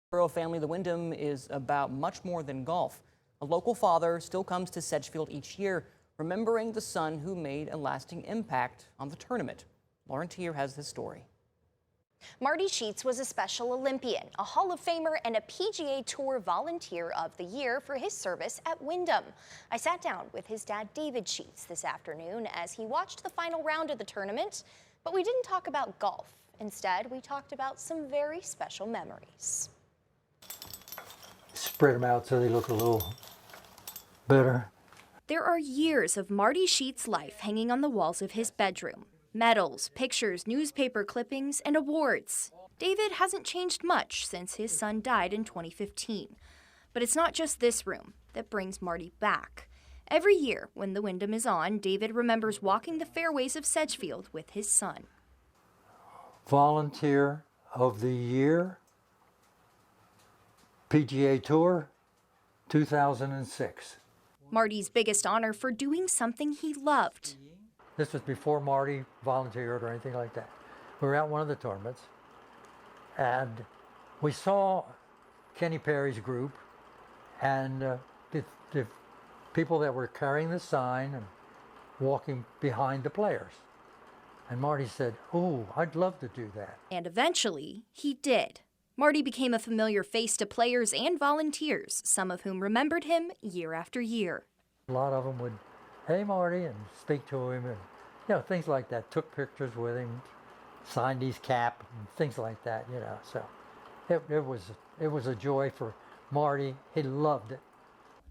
For a family, the Wyndham is about much more than golf. A local father still comes to Sedgefield each year, remembering the son who made a lasting impact on the tournament. Lauren Tier has this story. Marty Sheets was a Special Olympian, a Hall of Famer, and a PGA Tour Volunteer of the Year for his service at Wyndham. I sat down with his dad, David Sheets, this afternoon as he watched the final round of the tournament, but we didn't talk about golf. Instead, we talked about some very special memories. Spread them out so they look a little better. There are years of Marty Sheets' life hanging on the walls of his bedroom. Medals, pictures, newspaper clippings, and awards. David hasn't changed much since his son died in 2015. But it's not just this room that brings Marty back. Every year, when the Wyndham is on, David remembers walking the fairways of Sedgefield with his son. Volunteer of the Year, PGA Tour, 2006. Marty's biggest honor for doing something he loved. This was before Marty volunteered or anything like that. We were at one of the tournaments, and we saw Kenny Perry's group and the people that were carrying the sign and walking behind the players. And Marty said, "Oh, I'd love to do that." And eventually, he did. Marty became a familiar face to players and volunteers, some of whom remembered him year after year. A lot of them would, "Hey, Marty," and speak to him, and things like that. Took pictures with him, signed his cap, and things like that. So it was a joy for Marty. He loved it.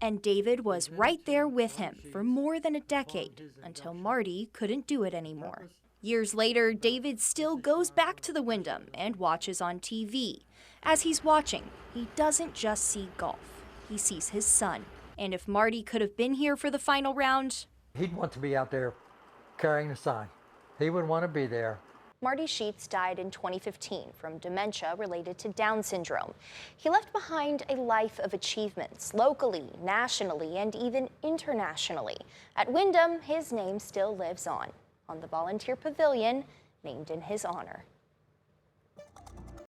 And David was right there with him for more than a decade, until Marty couldn't do it anymore. Years later, David still goes back to the Wyndham and watches on TV. As he's watching, he doesn't just see golf, he sees his son. And if Marty could have been here for the final round, he'd want to be out there carrying the sign. He would want to be there. Marty Sheets died in 2015 from dementia related to Down syndrome. He left behind a life of achievements locally, nationally, and even internationally. At Wyndham, his name still lives on the volunteer pavilion named in his honor.